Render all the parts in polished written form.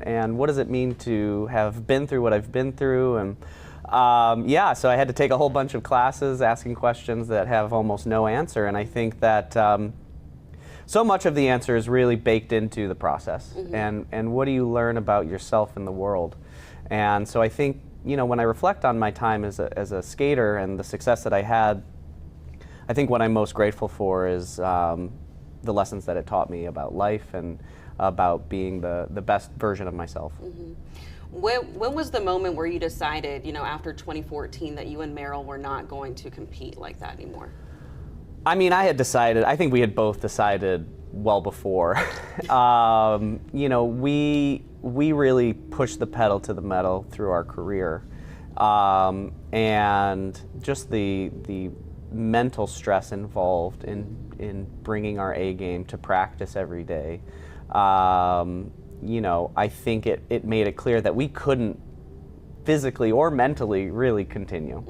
and what does it mean to have been through what I've been through, and yeah, so I had to take a whole bunch of classes asking questions that have almost no answer, and I think that so much of the answer is really baked into the process, and what do you learn about yourself and the world. And so I think, you know, when I reflect on my time as a skater and the success that I had, I think what I'm most grateful for is the lessons that it taught me about life and about being the best version of myself. When was the moment where you decided, you know, after 2014, that you and Meryl were not going to compete like that anymore? I mean, I had decided, I think we had both decided well before. You know, we really pushed the pedal to the metal through our career. And just the mental stress involved in bringing our A game to practice every day. You know, I think it made it clear that we couldn't physically or mentally really continue.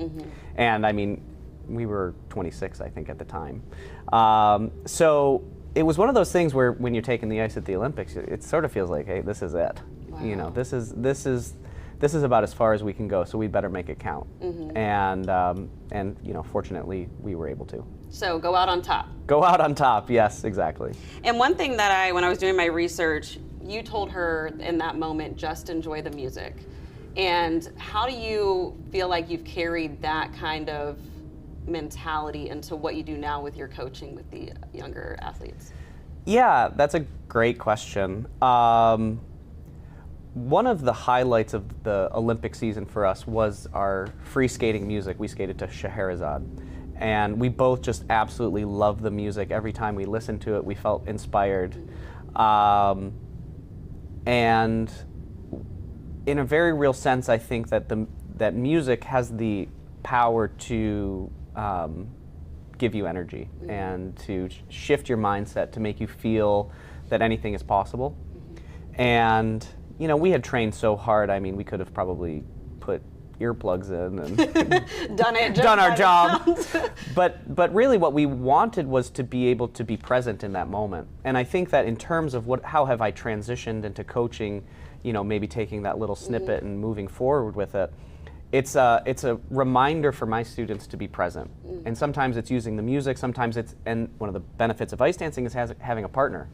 And I mean, we were 26, I think, at the time. So it was one of those things where when you're taking the ice at the Olympics, it sort of feels like, hey, this is it. Wow. You know, this is about as far as we can go, so we better make it count. And you know, fortunately, we were able to. So go out on top. Go out on top, yes, exactly. And one thing that when I was doing my research, you told her in that moment, just enjoy the music. And how do you feel like you've carried that kind of mentality into what you do now with your coaching with the younger athletes? Yeah, that's a great question. One of the highlights of the Olympic season for us was our free skating music. We skated to Scheherazade, and we both just absolutely loved the music. Every time we listened to it, we felt inspired. And in a very real sense, I think that that music has the power to give you energy and to shift your mindset, to make you feel that anything is possible. And you know, we had trained so hard. I mean, we could have probably put earplugs in and done our job. But really, what we wanted was to be able to be present in that moment. And I think that in terms of how have I transitioned into coaching, you know, maybe taking that little snippet and moving forward with it. It's a reminder for my students to be present. And sometimes it's using the music, sometimes and one of the benefits of ice dancing is having a partner.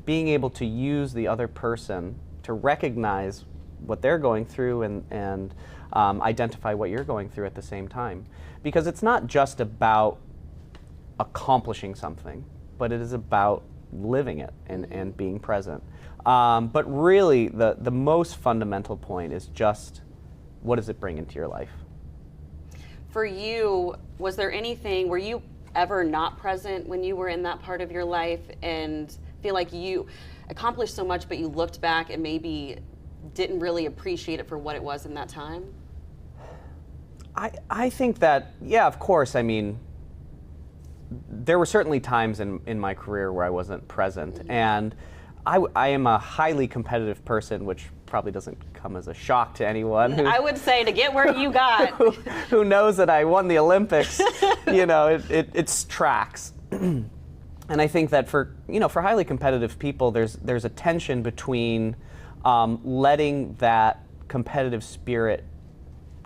Being able to use the other person to recognize what they're going through and identify what you're going through at the same time. Because it's not just about accomplishing something, but it is about living it and being present. But really, the most fundamental point is just, what does it bring into your life? For you, was there anything, were you ever not present when you were in that part of your life and feel like you accomplished so much, but you looked back and maybe didn't really appreciate it for what it was in that time? I think that, yeah, of course. I mean, there were certainly times in my career where I wasn't present. And I am a highly competitive person, which probably doesn't come as a shock to anyone. I would say, to get where you got. who knows that I won the Olympics, you know, it's tracks. And I think that for highly competitive people, there's a tension between letting that competitive spirit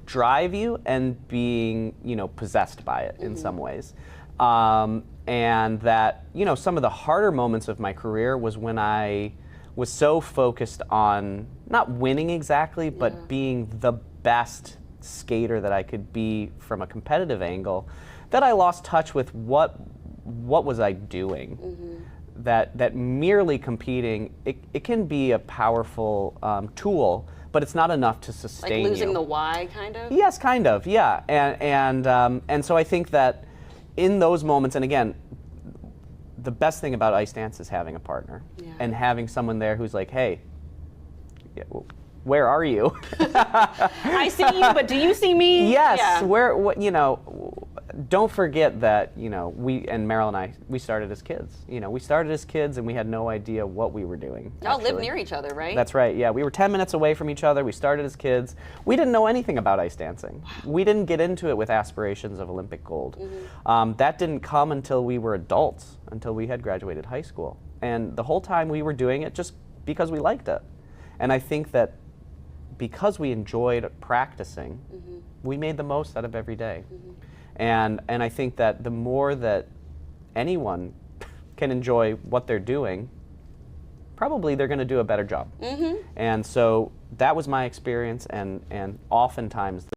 drive you and being, you know, possessed by it in some ways. And that, you know, some of the harder moments of my career was when I was so focused on not winning exactly, but being the best skater that I could be from a competitive angle, that I lost touch with what was I doing. That merely competing, it can be a powerful tool, but it's not enough to sustain you. Like losing the why, kind of? Yes, kind of, yeah. And so I think that in those moments, and again, the best thing about ice dance is having a partner and having someone there who's like, hey, where are you? I see you, but do you see me? Yes, you know, don't forget that, you know, and Meryl and I, we started as kids. You know, we started as kids and we had no idea what we were doing. Y'all live near each other, right? That's right, yeah. We were 10 minutes away from each other. We started as kids. We didn't know anything about ice dancing. Wow. We didn't get into it with aspirations of Olympic gold. That didn't come until we were adults, until we had graduated high school. And the whole time we were doing it just because we liked it. And I think that because we enjoyed practicing, we made the most out of every day. And I think that the more that anyone can enjoy what they're doing, probably they're going to do a better job. And so that was my experience, and oftentimes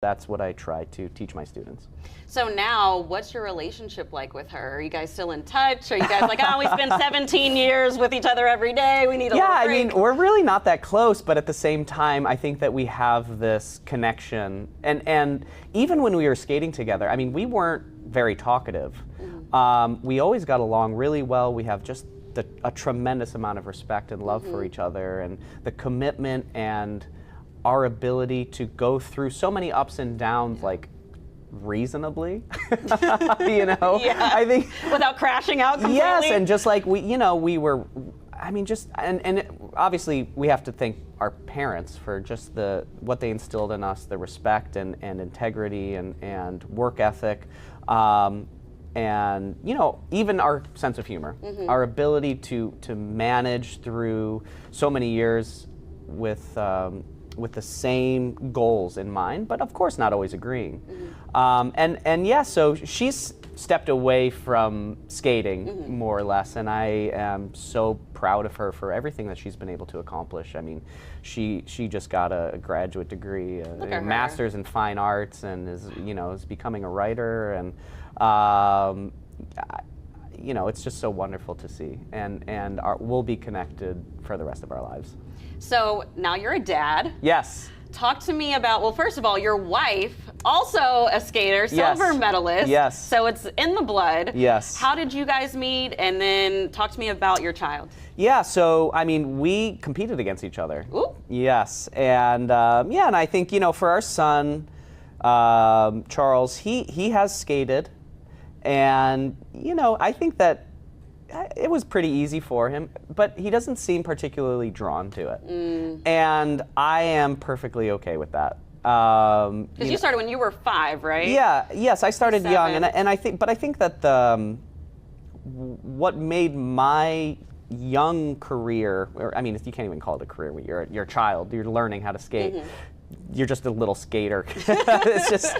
that's what I try to teach my students. So now, what's your relationship like with her? Are you guys still in touch? Are you guys like, oh, we spend 17 years with each other every day, we need a little break? I mean, we're really not that close, but at the same time, I think that we have this connection. And even when we were skating together, I mean, we weren't very talkative. We always got along really well. We have just a tremendous amount of respect and love for each other, and the commitment and our ability to go through so many ups and downs, like reasonably, you know. I think without crashing out completely. Yes, and just like we were. I mean, just and obviously we have to thank our parents for just what they instilled in us, the respect and integrity and work ethic, and even our sense of humor, our ability to manage through so many years with the same goals in mind, but of course not always agreeing. So she's stepped away from skating more or less, and I am so proud of her for everything that she's been able to accomplish. I mean, she just got a graduate degree, a master's in fine arts, and is becoming a writer, and it's just so wonderful to see, and we'll be connected for the rest of our lives. So now you're a dad. Yes. Talk to me about, well, first of all, your wife, also a skater, silver medalist. Yes. So it's in the blood. Yes. How did you guys meet? And then talk to me about your child. Yeah, so, I mean, we competed against each other. Ooh. Yes, and and I think, for our son, Charles, he has skated, and, I think that it was pretty easy for him, but he doesn't seem particularly drawn to it. And I am perfectly okay with that. Because you started when you were 5, right? Yeah, yes, I started 7. young, and I think that what made my young career, or I mean, you can't even call it a career when you're a child, you're learning how to skate. You're just a little skater. It's just,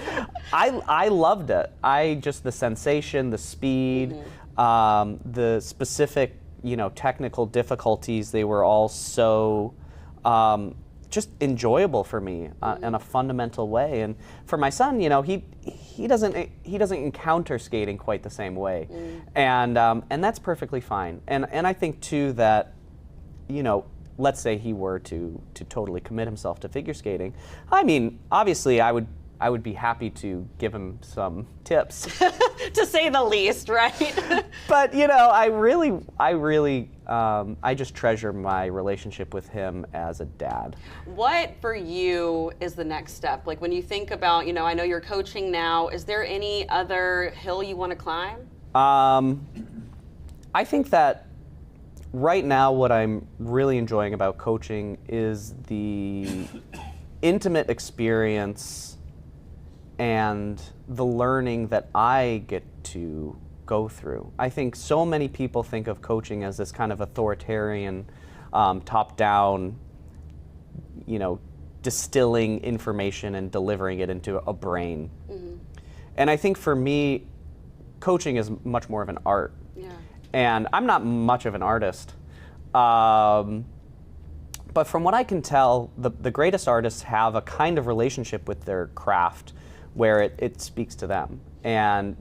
I loved it. The sensation, the speed, the specific, technical difficulties, they were all so just enjoyable for me in a fundamental way. And for my son, he doesn't encounter skating quite the same way, and that's perfectly fine. And I think too that, let's say he were to totally commit himself to figure skating, I mean, obviously I would be happy to give him some tips. To say the least, right? But you know, I just treasure my relationship with him as a dad. What for you is the next step? Like when you think about, I know you're coaching now, is there any other hill you want to climb? I think that right now what I'm really enjoying about coaching is the intimate experience and the learning that I get to go through. I think so many people think of coaching as this kind of authoritarian, top-down, distilling information and delivering it into a brain. Mm-hmm. And I think for me, coaching is much more of an art. Yeah. And I'm not much of an artist. But from what I can tell, the greatest artists have a kind of relationship with their craft where it speaks to them. And,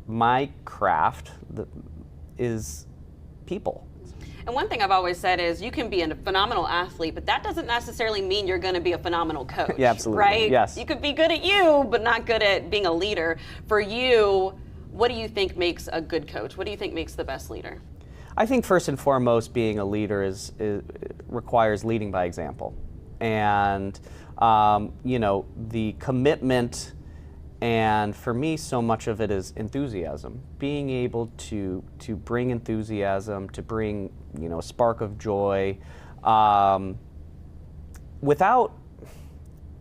my craft is people. And one thing I've always said is you can be a phenomenal athlete, but that doesn't necessarily mean you're going to be a phenomenal coach. Yeah, absolutely. Right? Yes. You could be good at you, but not good at being a leader. For you, what do you think makes a good coach? What do you think makes the best leader? I think first and foremost, being a leader requires leading by example. And, the commitment. And for me, so much of it is enthusiasm. Being able to bring enthusiasm, to bring a spark of joy, without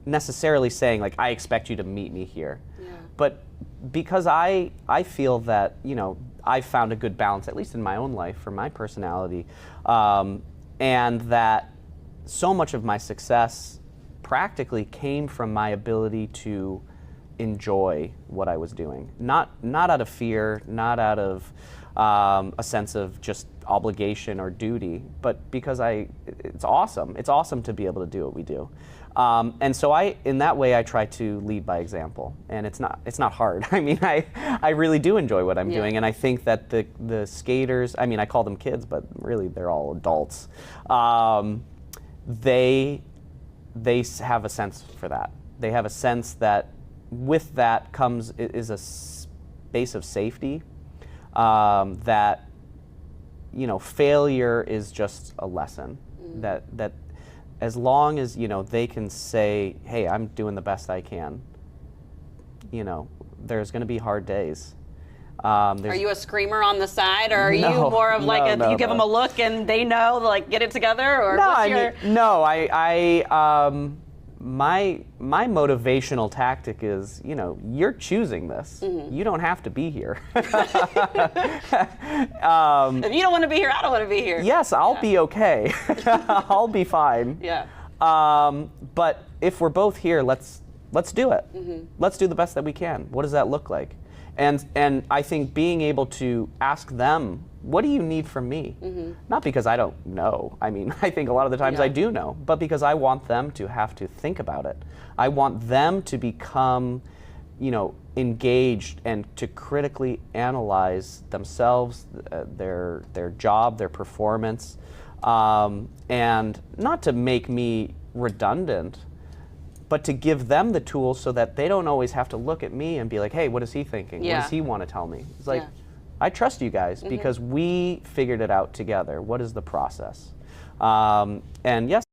necessarily saying like, I expect you to meet me here. Yeah. But because I feel that I've found a good balance, at least in my own life, for my personality, and that so much of my success practically came from my ability to enjoy what I was doing, not out of fear, not out of a sense of just obligation or duty, but because it's awesome. It's awesome to be able to do what we do, and so in that way, I try to lead by example, and it's not hard. I mean, I really do enjoy what I'm doing, and I think that the skaters, I mean, I call them kids, but really they're all adults. They have a sense for that. They have a sense that with that is a space of safety, that failure is just a lesson. That as long as they can say, hey, I'm doing the best I can, there's going to be hard days. Are you a screamer on the side, or are you No, more of like no, you give them a look and they know, like, get it together? Or my motivational tactic is, you're choosing this. Mm-hmm. You don't have to be here. If you don't want to be here, I don't want to be here. Yes, I'll be okay. I'll be fine. Yeah. But if we're both here, let's do it. Mm-hmm. Let's do the best that we can. What does that look like? And I think being able to ask them, what do you need from me? Mm-hmm. Not because I don't know. I mean, I think a lot of the times I do know, but because I want them to have to think about it. I want them to become, engaged and to critically analyze themselves, their job, their performance, and not to make me redundant, but to give them the tools so that they don't always have to look at me and be like, hey, what is he thinking? Yeah. What does he want to tell me? It's like, I trust you guys because we figured it out together. What is the process? And yes,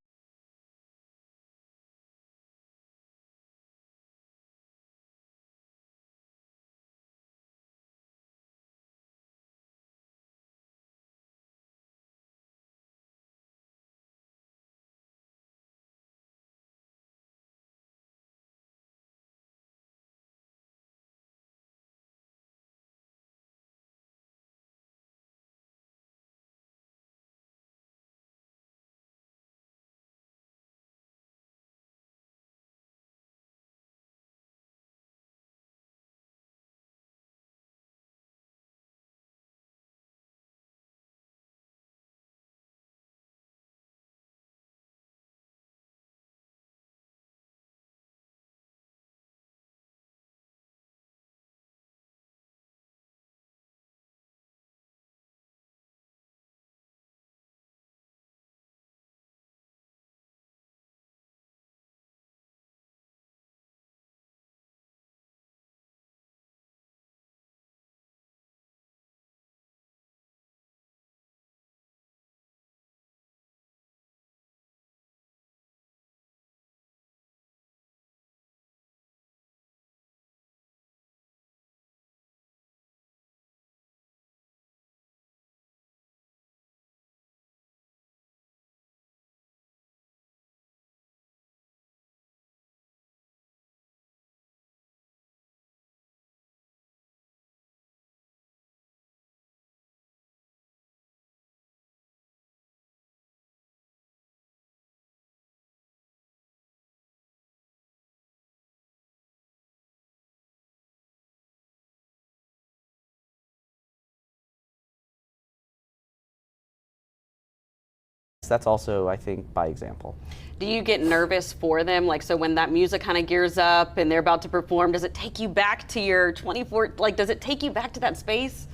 That's also, I think, by example. Do you get nervous for them? Like, so when that music kind of gears up and they're about to perform, does it take you back to your 24, like, does it take you back to that space?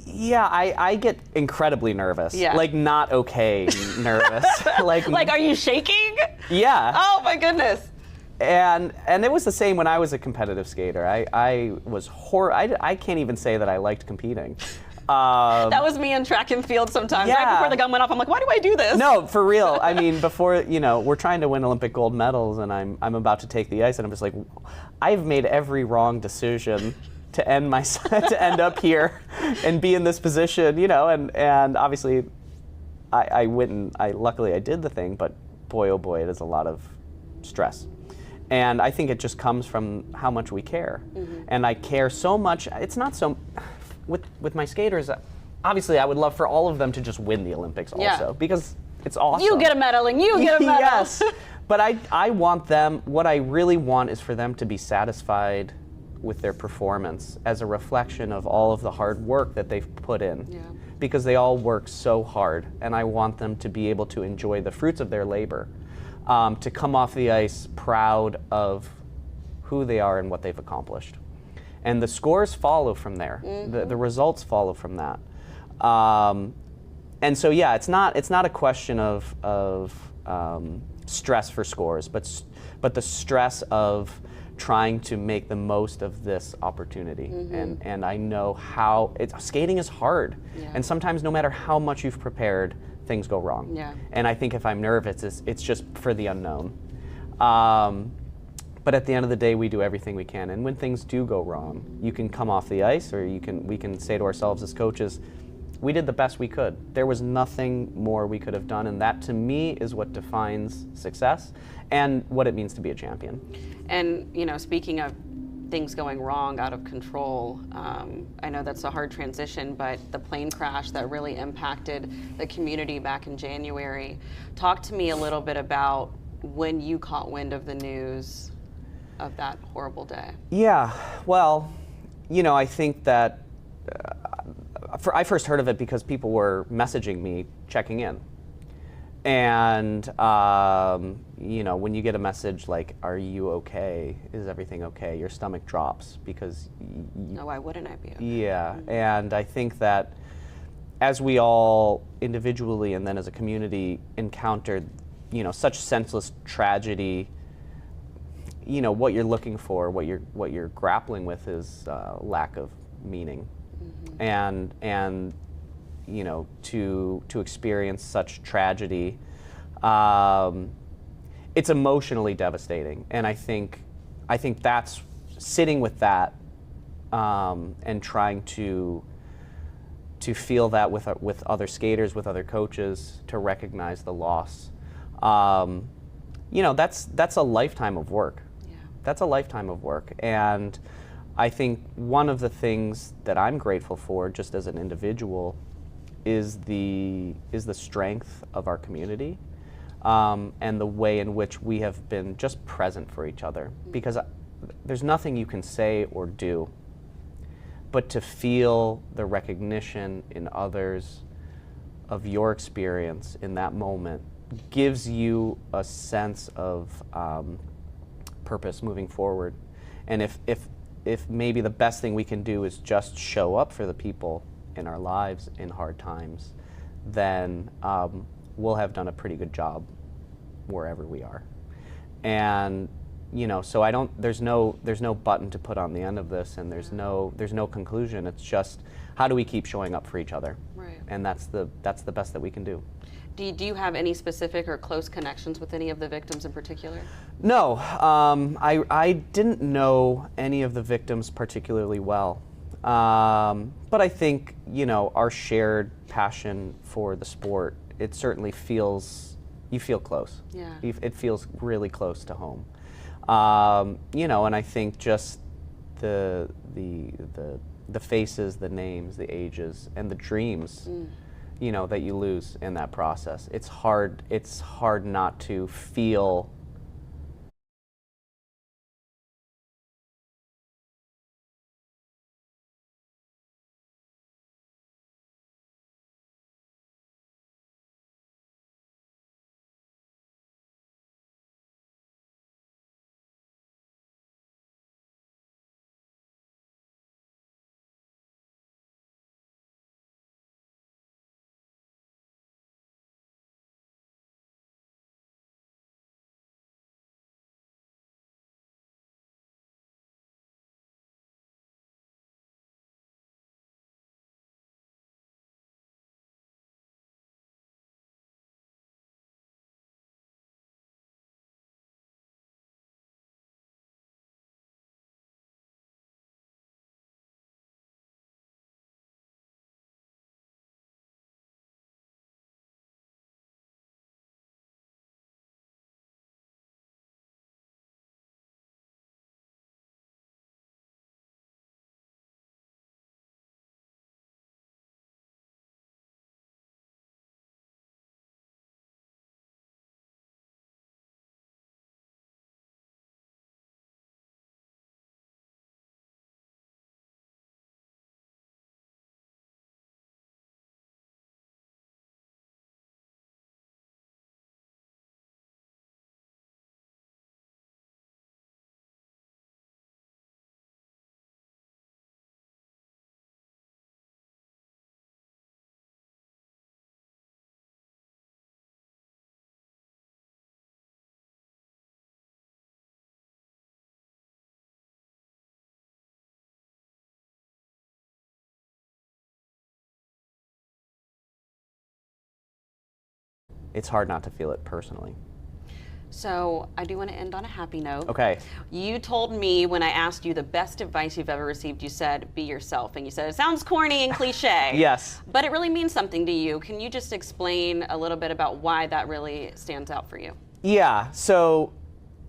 Yeah, I get incredibly nervous. Yeah. Like, not okay nervous. Like, are you shaking? yeah. Oh my goodness. And it was the same when I was a competitive skater. I was I can't even say that I liked competing. That was me in track and field sometimes. Yeah. Right before the gun went off, I'm like, why do I do this? No, for real. I mean, before, we're trying to win Olympic gold medals, and I'm about to take the ice, and I'm just like, I've made every wrong decision to end to end up here and be in this position, and obviously, I went and luckily I did the thing, but boy, oh boy, it is a lot of stress. And I think it just comes from how much we care. Mm-hmm. And I care so much. It's not so, with my skaters, obviously I would love for all of them to just win the Olympics also, because it's awesome. You get a medal and you get a medal. Yes, but I want them, what I really want is for them to be satisfied with their performance as a reflection of all of the hard work that they've put in. Yeah. Because they all work so hard, and I want them to be able to enjoy the fruits of their labor. To come off the ice proud of who they are and what they've accomplished. And the scores follow from there. Mm-hmm. The results follow from that. And so, yeah, it's not a question of stress for scores, but the stress of trying to make the most of this opportunity. Mm-hmm. And I know how skating is hard. Yeah. And sometimes no matter how much you've prepared, things go wrong. Yeah. And I think if I'm nervous, it's just for the unknown. But at the end of the day, we do everything we can. And when things do go wrong, you can come off the ice, or we can say to ourselves as coaches, we did the best we could. There was nothing more we could have done, and that to me is what defines success and what it means to be a champion. And speaking of things going wrong, out of control, I know that's a hard transition, but the plane crash that really impacted the community back in January. Talk to me a little bit about when you caught wind of the news of that horrible day. Yeah, well, I think that I first heard of it because people were messaging me, checking in. And, when you get a message like, are you okay? Is everything okay? Your stomach drops because... No, why wouldn't I be okay? Yeah, and I think that as we all individually and then as a community encountered, such senseless tragedy, what you're looking for, what you're grappling with is lack of meaning. Mm-hmm. And to experience such tragedy, it's emotionally devastating. And I think that's sitting with that and trying to feel that with other skaters, with other coaches, to recognize the loss. That's a lifetime of work. Yeah. That's a lifetime of work. And I think one of the things that I'm grateful for, just as an individual, is the strength of our community, and the way in which we have been just present for each other. Because there's nothing you can say or do, but to feel the recognition in others of your experience in that moment gives you a sense of purpose moving forward. And if maybe the best thing we can do is just show up for the people in our lives in hard times, then we'll have done a pretty good job wherever we are. And so there's no button to put on the end of this, and there's no conclusion. It's just, how do we keep showing up for each other? Right. And that's the best that we can do. Do you have any specific or close connections with any of the victims in particular? No, I didn't know any of the victims particularly well. But I think, our shared passion for the sport, it certainly you feel close. Yeah. It feels really close to home. And I think just the faces, the names, the ages, and the dreams, that you lose in that process. It's hard not to feel it's hard not to feel it personally. So I do want to end on a happy note. Okay. You told me when I asked you the best advice you've ever received, you said, be yourself. And you said, it sounds corny and cliche. Yes. But it really means something to you. Can you just explain a little bit about why that really stands out for you? Yeah. So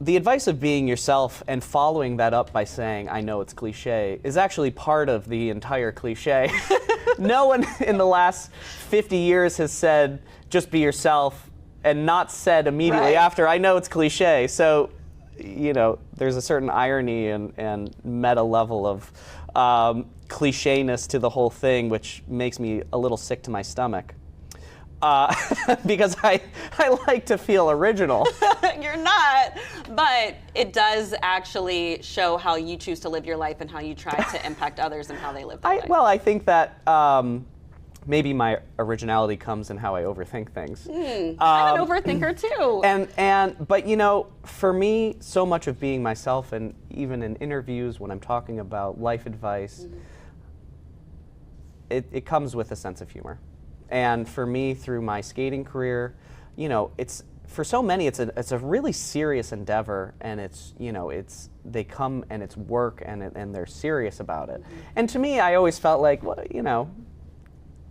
the advice of being yourself and following that up by saying, I know it's cliche, is actually part of the entire cliche. No one in the last 50 years has said, just be yourself, and not said immediately after, I know it's cliche. So, there's a certain irony and meta level of clichéness to the whole thing, which makes me a little sick to my stomach. Because I like to feel original. You're not, but it does actually show how you choose to live your life and how you try to impact others and how they live their life. Well, I think that maybe my originality comes in how I overthink things. I'm an overthinker too. But for me, so much of being myself, and even in interviews when I'm talking about life advice, it comes with a sense of humor. And for me, through my skating career, it's for so many, it's a really serious endeavor, and they come and it's work, and they're serious about it. And to me, I always felt like, well,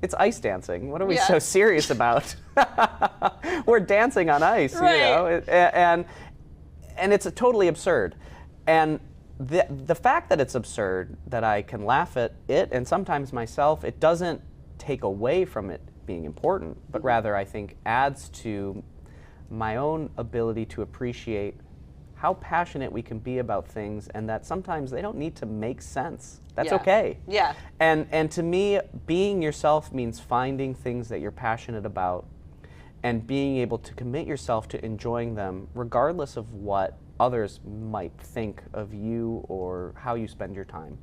it's ice dancing. What are we so serious about? We're dancing on ice, and it's totally absurd. And the fact that it's absurd, that I can laugh at it and sometimes myself, it doesn't take away from it being important, but rather I think adds to my own ability to appreciate how passionate we can be about things, and that sometimes they don't need to make sense. That's okay. Yeah. And to me, being yourself means finding things that you're passionate about and being able to commit yourself to enjoying them regardless of what others might think of you or how you spend your time.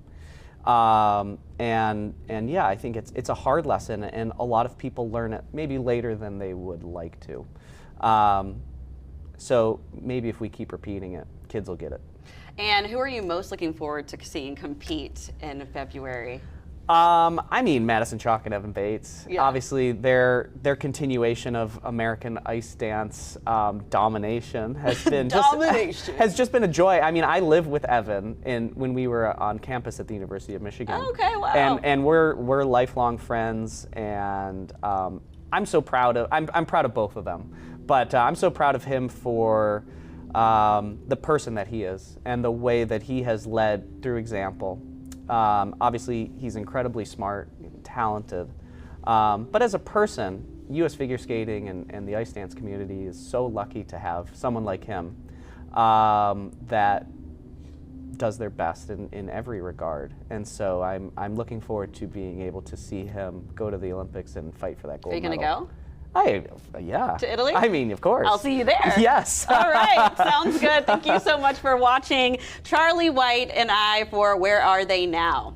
And yeah, I think it's a hard lesson, and a lot of people learn it maybe later than they would like to. So maybe if we keep repeating it, kids will get it. And who are you most looking forward to seeing compete in February? Madison Chalk and Evan Bates. Yeah. Obviously, their continuation of American ice dance domination has been has just been a joy. I mean, I lived with Evan when we were on campus at the University of Michigan. Oh, okay, wow. And we're lifelong friends, and I'm so proud of I'm proud of both of them, but I'm so proud of him for the person that he is and the way that he has led through example. Obviously, he's incredibly smart, talented, but as a person, U.S. figure skating and the ice dance community is so lucky to have someone like him that does their best in every regard. And so I'm looking forward to being able to see him go to the Olympics and fight for that gold medal. Are you going to go? Yeah. To Italy? I mean, of course. I'll see you there. Yes. All right. Sounds good. Thank you so much for watching Charlie White and I for Where Are They Now?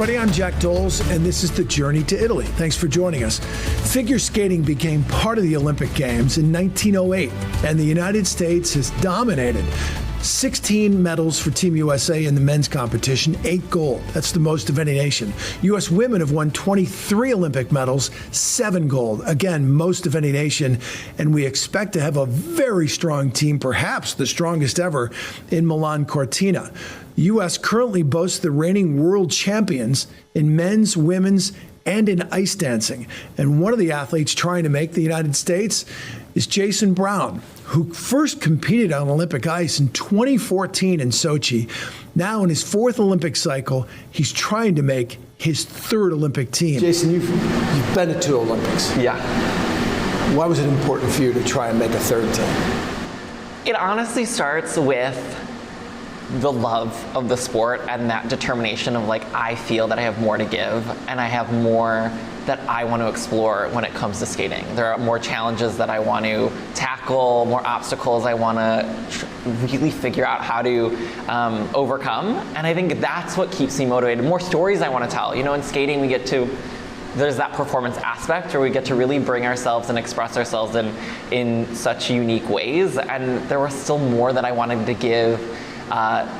everybody. I'm Jack Doles, and this is The Journey to Italy. Thanks for joining us. Figure skating became part of the Olympic Games in 1908, and the United States has dominated. 16 medals for Team USA in the men's competition, 8 gold. That's the most of any nation. U.S. women have won 23 Olympic medals, 7 gold. Again, most of any nation. And we expect to have a very strong team, perhaps the strongest ever, in Milan Cortina. U.S. currently boasts the reigning world champions in men's, women's, and in ice dancing. And one of the athletes trying to make the United States is Jason Brown, who first competed on Olympic ice in 2014 in Sochi. Now in his 4th Olympic cycle, he's trying to make his 3rd Olympic team. Jason, you've been to 2 Olympics. Yeah. Why was it important for you to try and make a 3rd team? It honestly starts with the love of the sport and that determination of like, I feel that I have more to give and I have more that I want to explore when it comes to skating. There are more challenges that I want to tackle, more obstacles I want to really figure out how to overcome. And I think that's what keeps me motivated. More stories I want to tell. You know, in skating there's that performance aspect where we get to really bring ourselves and express ourselves in such unique ways. And there was still more that I wanted to give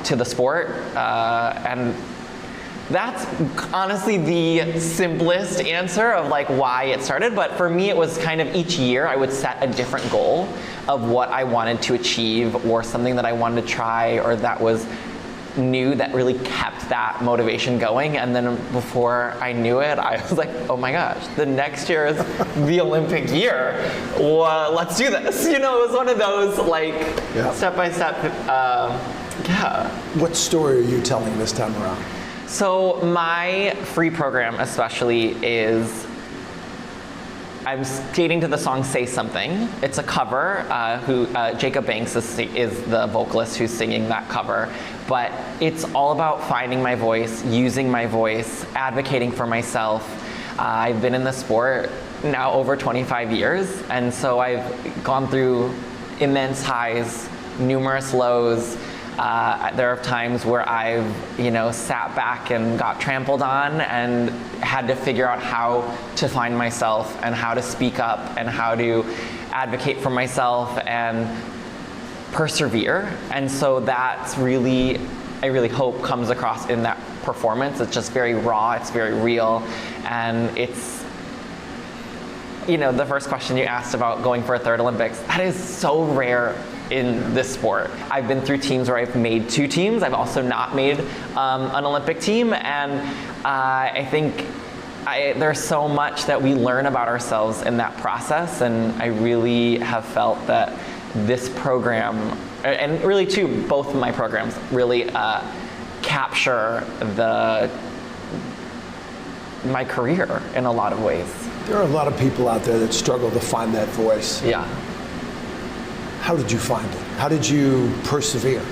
to the sport, and that's honestly the simplest answer of like why it started. But for me, it was kind of each year I would set a different goal of what I wanted to achieve or something that I wanted to try or that was new that really kept that motivation going. And then before I knew it, I was like, oh my gosh, the next year is the Olympic year. Well, let's do this. You know, it was one of those like step-by-step, What story are you telling this time around? So my free program especially is, I'm skating to the song Say Something. It's a cover, Jacob Banks is the vocalist who's singing that cover. But it's all about finding my voice, using my voice, advocating for myself. I've been in the sport now over 25 years, and so I've gone through immense highs, numerous lows. There are times where I've, sat back and got trampled on and had to figure out how to find myself and how to speak up and how to advocate for myself and persevere. And so that's really, I really hope comes across in that performance. It's just very raw, it's very real, and it's, the first question you asked about going for a 3rd Olympics, that is so rare in this sport. I've been through teams where I've made 2 teams. I've also not made an Olympic team, and I think there's so much that we learn about ourselves in that process, and I really have felt that this program, and really too, both of my programs really capture my career in a lot of ways. There are a lot of people out there that struggle to find that voice. Yeah. How did you find it? How did you persevere?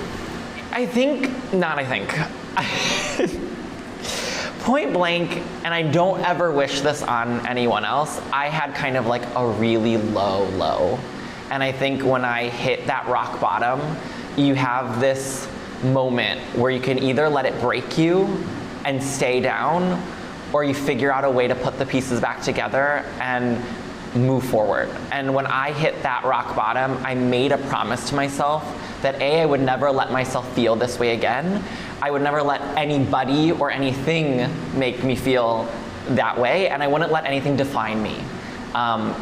Point blank, and I don't ever wish this on anyone else, I had kind of like a really low. And I think when I hit that rock bottom, you have this moment where you can either let it break you and stay down, or you figure out a way to put the pieces back together and move forward. And when I hit that rock bottom, I made a promise to myself that I would never let myself feel this way again. I would never let anybody or anything make me feel that way, and I wouldn't let anything define me.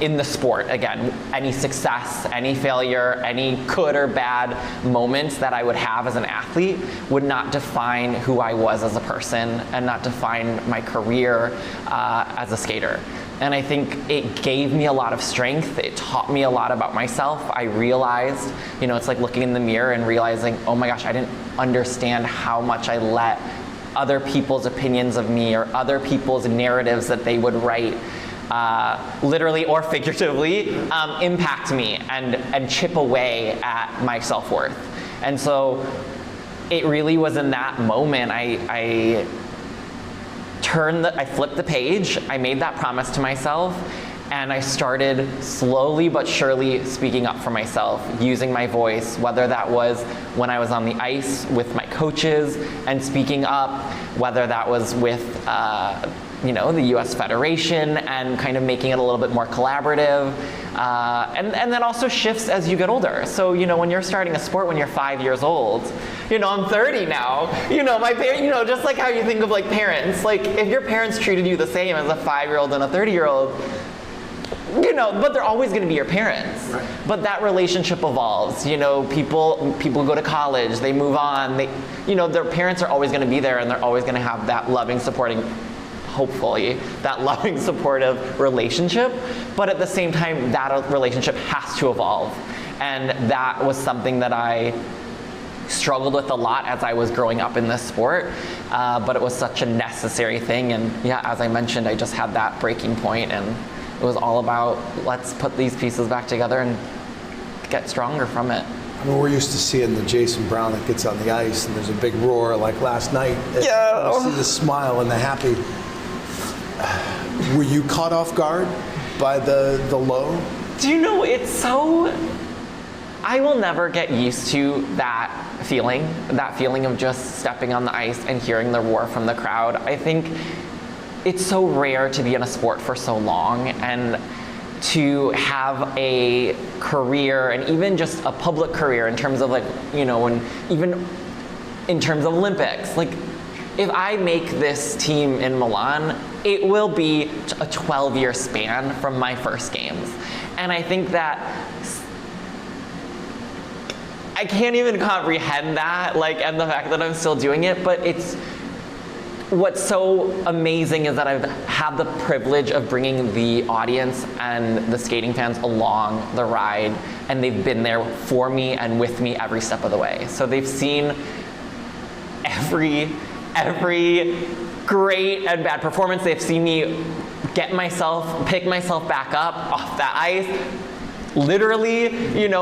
In the sport, again, any success, any failure, any good or bad moments that I would have as an athlete would not define who I was as a person and not define my career as a skater. And I think it gave me a lot of strength. It taught me a lot about myself. I realized, it's like looking in the mirror and realizing, oh my gosh, I didn't understand how much I let other people's opinions of me or other people's narratives that they would write literally or figuratively, impact me and chip away at my self-worth. And so it really was in that moment I flipped the page, I made that promise to myself, And I started slowly but surely speaking up for myself, using my voice, whether that was when I was on the ice with my coaches and speaking up, whether that was with the US Federation and kind of making it a little bit more collaborative. And then also shifts as you get older. So, when you're starting a sport when you're 5 years old, I'm 30 now, my parents, just like how you think of like parents, like if your parents treated you the same as a 5-year-old and a 30-year-old, but they're always going to be your parents. Right. But that relationship evolves. People go to college, they move on. Their parents are always going to be there, and they're always going to have that loving, hopefully, that loving, supportive relationship. But at the same time, that relationship has to evolve, and that was something that I struggled with a lot as I was growing up in this sport. But it was such a necessary thing, and yeah, as I mentioned, I just had that breaking point, and it was all about, let's put these pieces back together and get stronger from it. I mean, we're used to seeing the Jason Brown that gets on the ice and there's a big roar like last night. Yeah. You see the smile and the happy. Were you caught off guard by the low? Do you know, I will never get used to that feeling of just stepping on the ice and hearing the roar from the crowd. I think it's so rare to be in a sport for so long, and to have a career, and even just a public career in terms of even in terms of Olympics. Like, if I make this team in Milan, it will be a 12-year span from my first games. And I think that I can't even comprehend that, and the fact that I'm still doing it, but what's so amazing is that I've had the privilege of bringing the audience and the skating fans along the ride, and they've been there for me and with me every step of the way. So they've seen every great and bad performance. They've seen me pick myself back up off that ice, literally,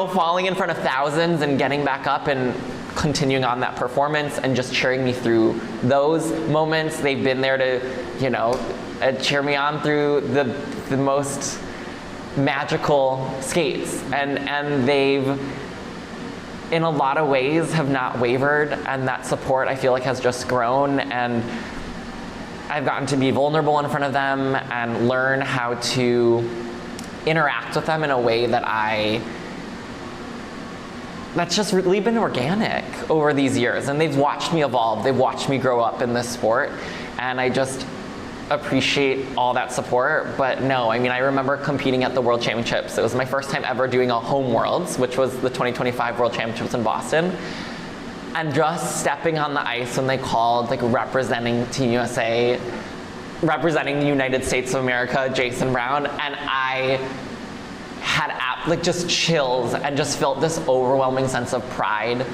falling in front of thousands and getting back up and continuing on that performance and just cheering me through those moments. They've been there to, cheer me on through the most magical skates, and they've, in a lot of ways, have not wavered, and that support, I feel like, has just grown, and I've gotten to be vulnerable in front of them and learn how to interact with them in a way that's just really been organic over these years. And they've watched me evolve. They've watched me grow up in this sport. And I just appreciate all that support. But no, I remember competing at the World Championships. It was my first time ever doing a home Worlds, which was the 2025 World Championships in Boston. And just stepping on the ice when they called, representing Team USA, representing the United States of America, Jason Brown, and I had just chills and just felt this overwhelming sense of pride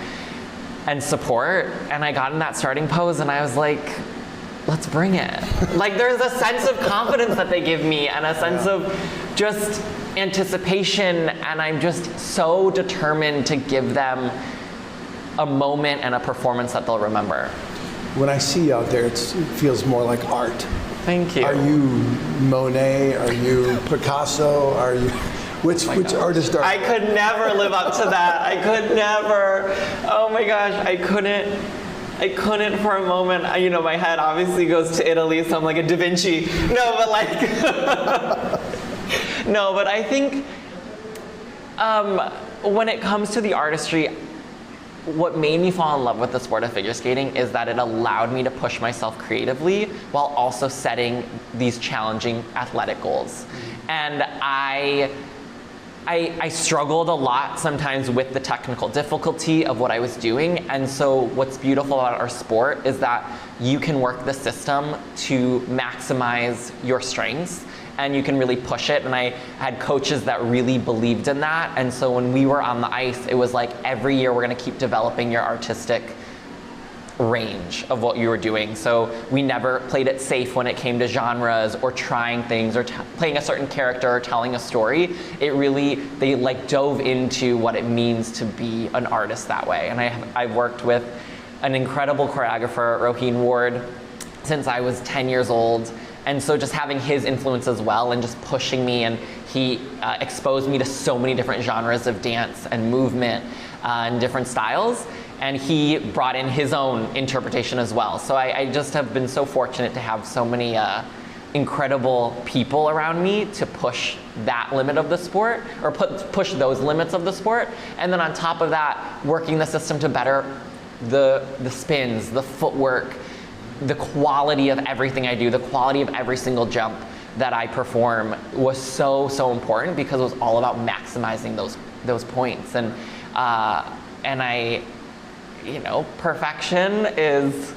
and support. And I got in that starting pose and I was like, let's bring it. There's a sense of confidence that they give me, and a sense of just anticipation, and I'm just so determined to give them a moment and a performance that they'll remember. When I see you out there, it feels more like art. Thank you. Are you Monet? Are you Picasso? Are you... Which artist are you? I could never live up to that. I could never. Oh my gosh, I couldn't for a moment. My head obviously goes to Italy, so I'm like a Da Vinci. No, but no, but I think when it comes to the artistry, what made me fall in love with the sport of figure skating is that it allowed me to push myself creatively while also setting these challenging athletic goals. And I struggled a lot sometimes with the technical difficulty of what I was doing. And so what's beautiful about our sport is that you can work the system to maximize your strengths, and you can really push it. And I had coaches that really believed in that. And so when we were on the ice, it was like every year we're going to keep developing your artistic range of what you were doing. So we never played it safe when it came to genres or trying things or playing a certain character or telling a story. They dove into what it means to be an artist that way. And I've worked with an incredible choreographer, Roheen Ward, since I was 10 years old. And so just having his influence as well and just pushing me, and he exposed me to so many different genres of dance and movement and different styles. And he brought in his own interpretation as well. So I just have been so fortunate to have so many incredible people around me to push that limit of the sport, or push those limits of the sport. And then on top of that, working the system to better the spins, the footwork, the quality of everything I do, the quality of every single jump that I perform was so important, because it was all about maximizing those points. And I, perfection is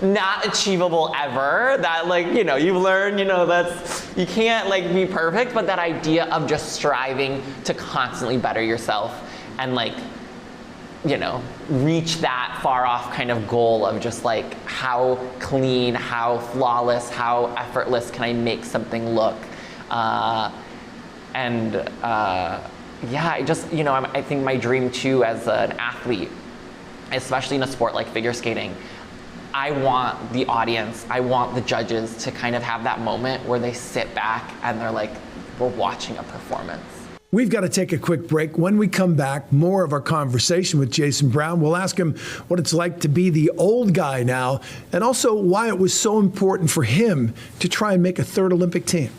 not achievable ever. That, like, you've learned, you can't like be perfect, but that idea of just striving to constantly better yourself and like, reach that far off kind of goal of just like how clean, how flawless, how effortless can I make something look. I just, I think my dream too as an athlete, especially in a sport like figure skating, I want the audience, I want the judges to kind of have that moment where they sit back and they're like, we're watching a performance. We've got to take a quick break. When we come back, more of our conversation with Jason Brown. We'll ask him what it's like to be the old guy now, and also why it was so important for him to try and make a third Olympic team.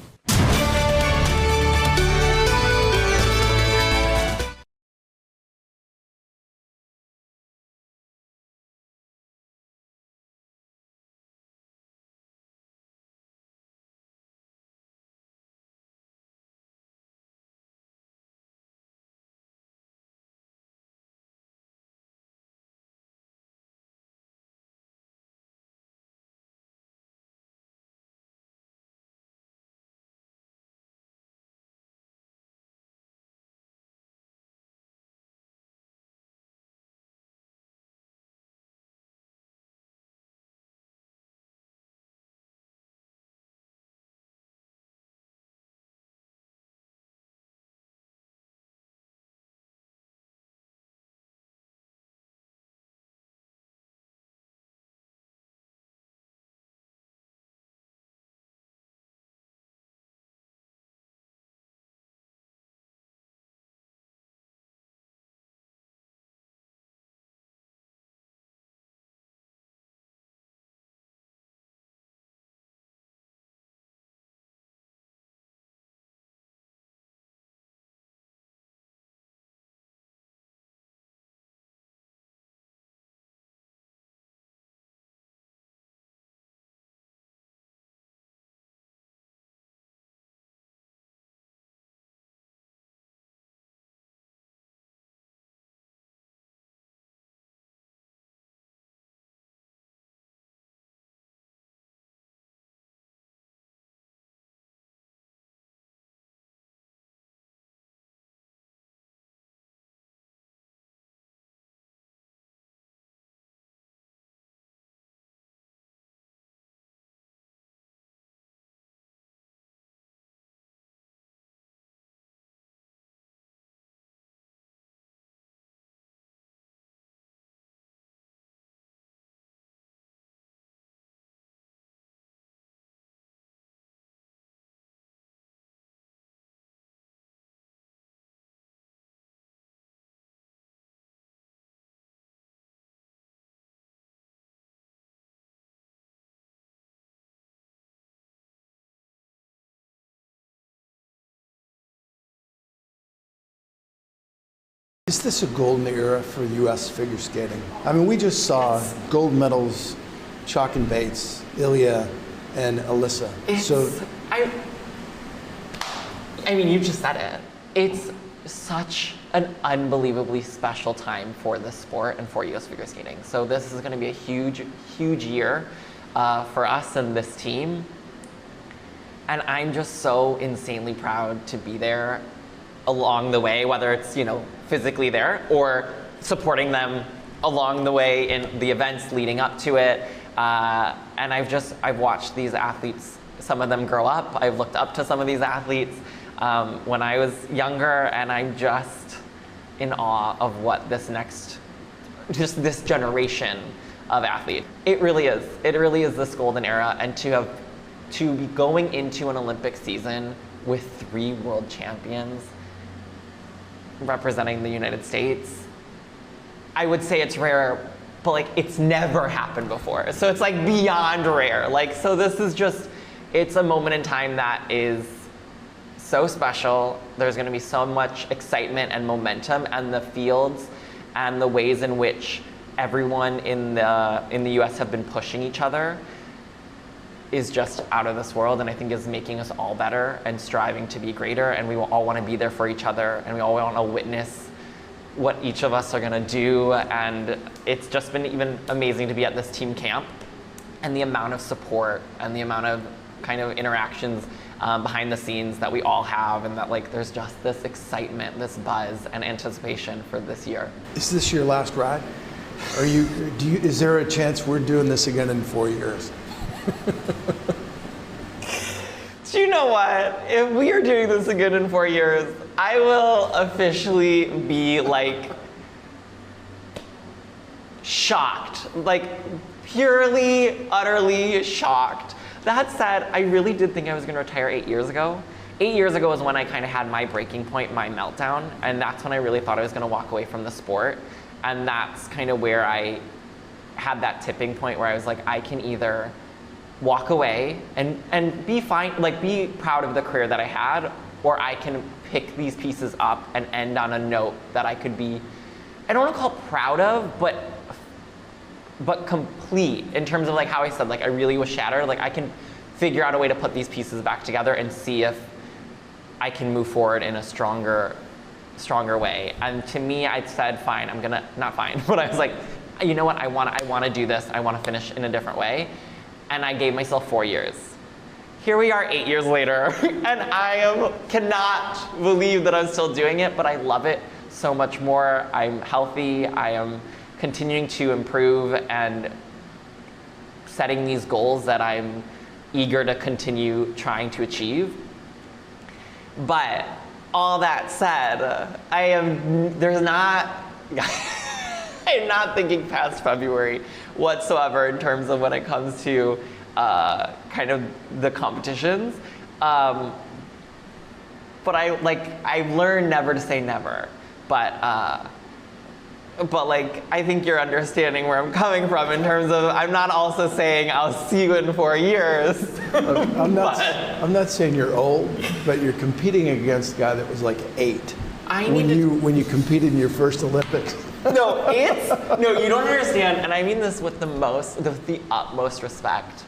Is this a golden era for U.S. figure skating? I mean, we just saw gold medals, Chalk and Bates, Ilya, and Alyssa. I mean, you just said it. It's such an unbelievably special time for the sport and for U.S. figure skating. So this is going to be a huge, huge year for us and this team. And I'm just so insanely proud to be there along the way, whether it's, physically there or supporting them along the way in the events leading up to it. And I've watched these athletes, some of them grow up. I've looked up to some of these athletes when I was younger, and I'm just in awe of what this generation of athletes. It really is this golden era, and to have to be going into an Olympic season with 3 world champions representing the United States, I would say it's rare, but like it's never happened before. So it's like beyond rare. Like, so this is just, it's a moment in time that is so special. There's going to be so much excitement and momentum, and the fields and the ways in which everyone in the US have been pushing each other is just out of this world, and I think is making us all better and striving to be greater, and we all want to be there for each other, and we all want to witness what each of us are going to do. And it's just been even amazing to be at this team camp, and the amount of support and the amount of kind of interactions behind the scenes that we all have, and that like there's just this excitement, this buzz and anticipation for this year. Is this your last ride? Is there a chance we're doing this again in 4 years? Do you know what? If we are doing this again in 4 years, I will officially be like shocked, like purely, utterly shocked. That said, I really did think I was gonna retire 8 years ago. 8 years ago was when I kind of had my breaking point, my meltdown, and that's when I really thought I was gonna walk away from the sport. And that's kind of where I had that tipping point where I was like, I can either walk away and be fine, like be proud of the career that I had, or I can pick these pieces up and end on a note that I could be, I don't want to call it proud of, but complete in terms of like how I said, like I really was shattered. Like I can figure out a way to put these pieces back together and see if I can move forward in a stronger way. And to me, I said, fine, I'm gonna, not fine, but I was like, you know what, I wanna do this, I wanna finish in a different way. And I gave myself 4 years. Here we are 8 years later, and I cannot believe that I'm still doing it, but I love it so much more. I'm healthy, I am continuing to improve and setting these goals that I'm eager to continue trying to achieve. But all that said, I'm not thinking past February whatsoever in terms of when it comes to kind of the competitions. But I've learned never to say never. But like, I think you're understanding where I'm coming from in terms of, I'm not also saying I'll see you in 4 years. I'm not saying you're old, but you're competing against a guy that was like 8 when you competed in your first Olympics. No, you don't understand, and I mean this with the utmost respect.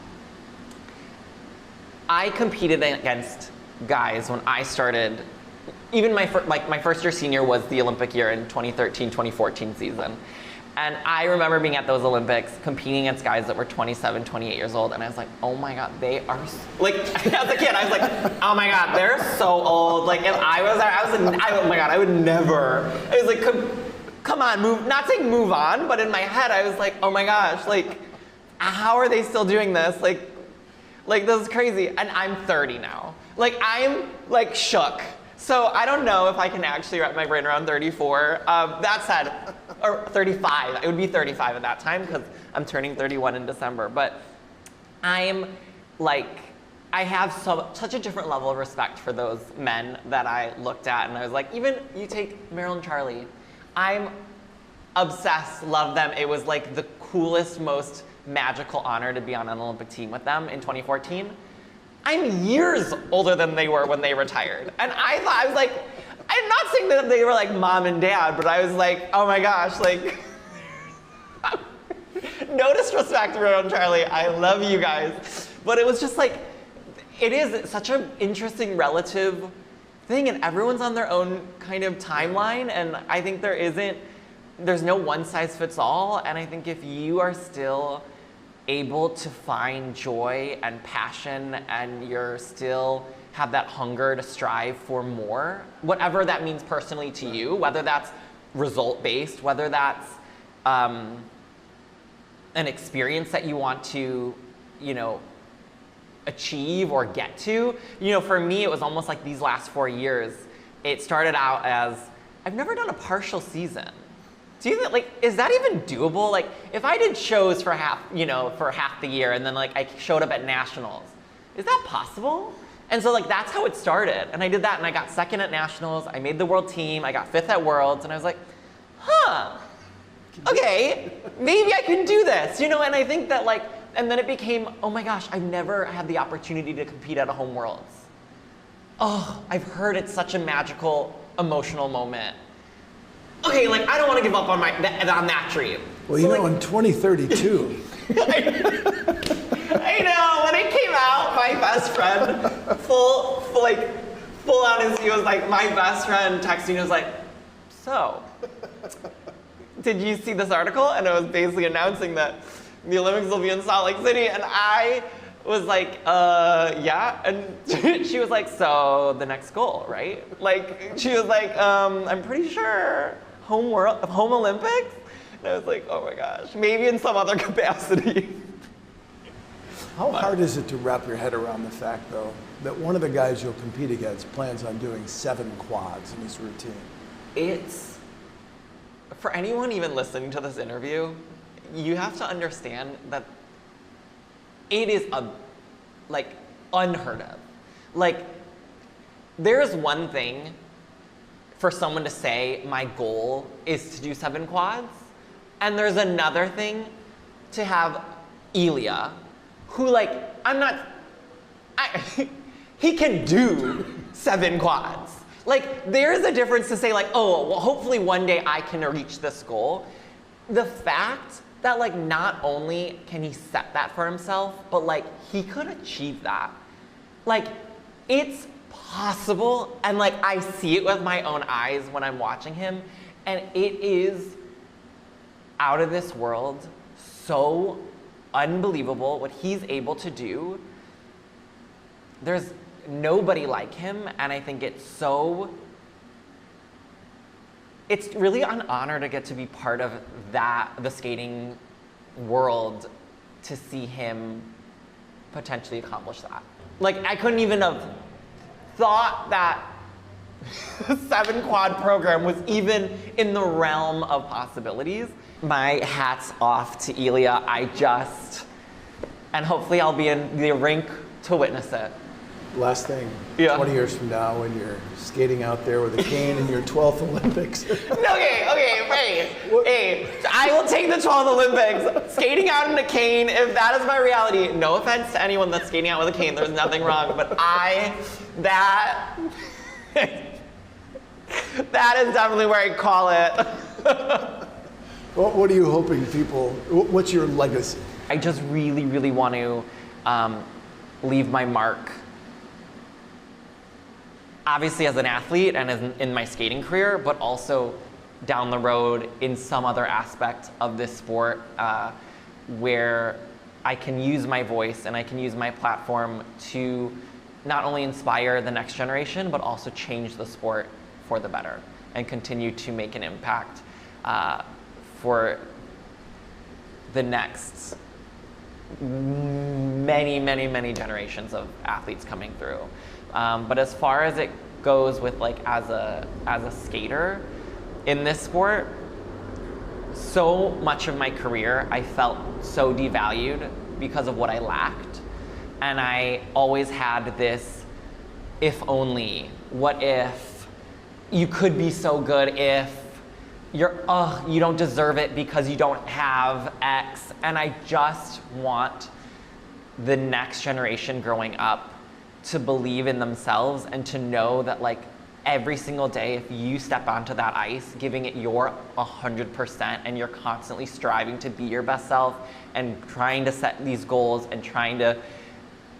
I competed against guys when I started. Even my first year senior was the Olympic year in 2013-2014 season. And I remember being at those Olympics competing against guys that were 27, 28 years old, and I was like, oh my God, they are, like, as a kid, I was like, oh my God, they're so old. Like, if I was there, oh my God, I would never. I was like, come on, not saying move on, but in my head, I was like, oh my gosh, like, how are they still doing this? Like this is crazy. And I'm 30 now. Like, I'm, like, shook. So I don't know if I can actually wrap my brain around 34. That said, or 35. It would be 35 at that time because I'm turning 31 in December. But I'm like, I have such a different level of respect for those men that I looked at, and I was like, even you take Meryl and Charlie, I'm obsessed, love them. It was like the coolest, most magical honor to be on an Olympic team with them in 2014. I'm years older than they were when they retired. And I was like, I'm not saying that they were like mom and dad, but I was like, oh my gosh, like, no disrespect to Meryl and Charlie, I love you guys. But it was just like, it is such an interesting relative thing, and everyone's on their own kind of timeline, and I think there's no one size fits all, and I think if you are still able to find joy and passion, and you're still have that hunger to strive for more, whatever that means personally to you, whether that's result-based, whether that's an experience that you want to, achieve or get to. For me, it was almost like these last 4 years, it started out as, I've never done a partial season. Do you think, is that even doable? Like, if I did shows for half the year, and then I showed up at nationals, is that possible? And so like that's how it started. And I did that and I got second at nationals. I made the world team. I got fifth at worlds. And I was like, huh, okay, maybe I can do this, you know? And I think that like, and then it became, oh my gosh, I've never had the opportunity to compete at a home worlds. Oh, I've heard it's such a magical, emotional moment. Okay, like I don't want to give up on that dream. Well, so, you know, like, in 2032. I know, when it came out, my best friend, full honesty, was like, my best friend texted me and was like, so, did you see this article? And it was basically announcing that the Olympics will be in Salt Lake City, and I was like, yeah, and she was like, so the next goal, right? Like, she was like, I'm pretty sure home Olympics? And I was like, oh my gosh, maybe in some other capacity. How hard is it to wrap your head around the fact, though, that one of the guys you'll compete against plans on doing 7 quads in his routine? It's, for anyone even listening to this interview, you have to understand that it is unheard of. Like, there's one thing for someone to say, my goal is to do 7 quads, and there's another thing to have Ilya, who he can do 7 quads. Like, there's a difference to say like, oh, well, hopefully one day I can reach this goal. The fact that like not only can he set that for himself, but like he could achieve that. Like, it's possible, and like I see it with my own eyes when I'm watching him, and it is out of this world, so unbelievable what he's able to do. There's nobody like him, and I think it's really an honor to get to be part of the skating world, to see him potentially accomplish that. Like, I couldn't even have thought that 7 quad program was even in the realm of possibilities. My hat's off to Ilya. And hopefully I'll be in the rink to witness it. Last thing, Yeah. 20 years from now, when you're skating out there with a cane in your 12th Olympics. Okay, wait. Hey, I will take the 12th Olympics. Skating out in a cane, if that is my reality, no offense to anyone that's skating out with a cane, there's nothing wrong, but that is definitely where I call it. What are you hoping what's your legacy? I just really, really want to leave my mark, obviously as an athlete and in my skating career, but also down the road in some other aspect of this sport, where I can use my voice and I can use my platform to not only inspire the next generation, but also change the sport for the better and continue to make an impact for the next many, many, many generations of athletes coming through. But as far as it goes with like as a skater in this sport, so much of my career I felt so devalued because of what I lacked. And I always had this, if only, what if, you could be so good if, you don't deserve it because you don't have X. And I just want the next generation growing up to believe in themselves and to know that like every single day, if you step onto that ice, giving it your 100% and you're constantly striving to be your best self and trying to set these goals and trying to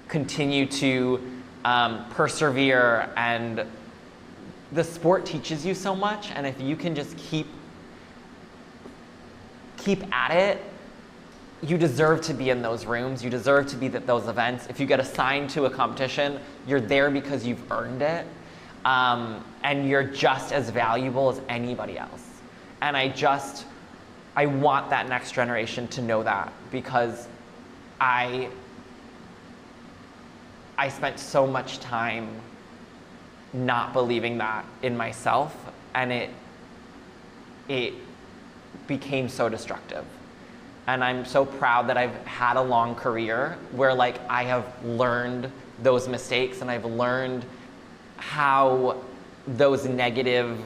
continue to persevere, and the sport teaches you so much, and if you can just keep at it, you deserve to be in those rooms, you deserve to be at those events. If you get assigned to a competition, you're there because you've earned it, and you're just as valuable as anybody else. And I want that next generation to know that, because I spent so much time not believing that in myself, and it became so destructive. And I'm so proud that I've had a long career where like I have learned those mistakes, and I've learned how those negative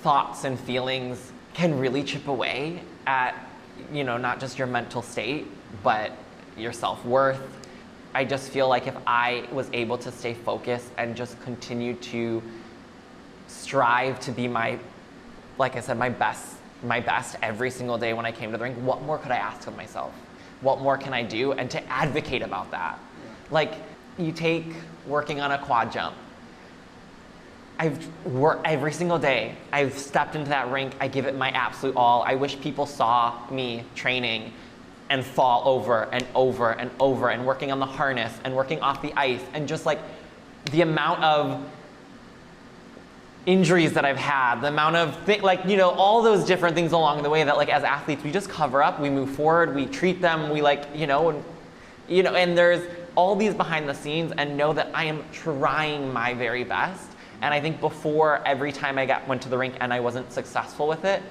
thoughts and feelings can really chip away at, you know, not just your mental state, but your self-worth. I just feel like if I was able to stay focused and just continue to strive to be like I said, my best every single day when I came to the rink, what more could I ask of myself? What more can I do? And to advocate about that. Like, you take working on a quad jump. I've worked every single day. I've stepped into that rink. I give it my absolute all. I wish people saw me training and fall over and over and over, and working on the harness and working off the ice, and just like the amount of injuries that I've had, the amount of like, you know, all those different things along the way that like as athletes we just cover up, we move forward, we treat them, we like, you know, and there's all these behind the scenes, and know that I am trying my very best. And I think before, every time I went to the rink and I wasn't successful with it,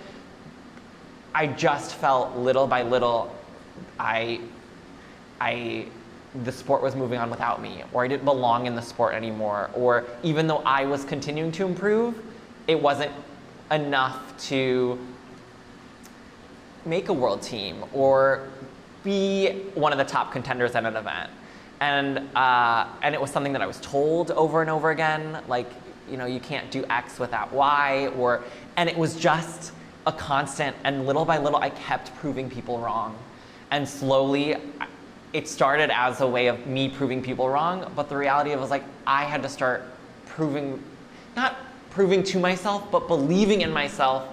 I just felt little by little the sport was moving on without me, or I didn't belong in the sport anymore, or even though I was continuing to improve, it wasn't enough to make a world team or be one of the top contenders at an event. And it was something that I was told over and over again, like, you know, you can't do X without Y, and it was just a constant, and little by little I kept proving people wrong. And slowly, it started as a way of me proving people wrong, but the reality of it was like, I had to start not proving to myself, but believing in myself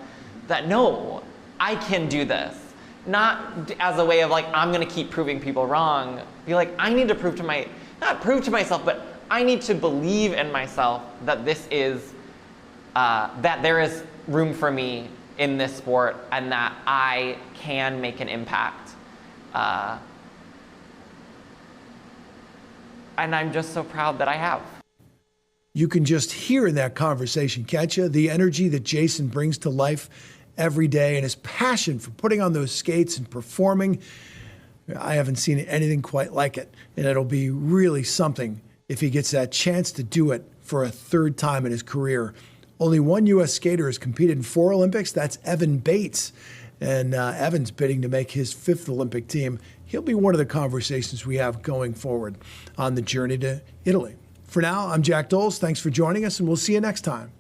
that no, I can do this. Not as a way of like, I'm gonna keep proving people wrong. Be like, I need to not prove to myself, but I need to believe in myself that this is, that there is room for me in this sport, and that I can make an impact. And I'm just so proud that I have. You can just hear in that conversation, can't you? The energy that Jason brings to life every day, and his passion for putting on those skates and performing. I haven't seen anything quite like it. And it'll be really something if he gets that chance to do it for a third time in his career. Only one U.S. skater has competed in 4 Olympics. That's Evan Bates. And Evan's bidding to make his 5th Olympic team. He'll be one of the conversations we have going forward on the journey to Italy. For now, I'm Jack Doles. Thanks for joining us, and we'll see you next time.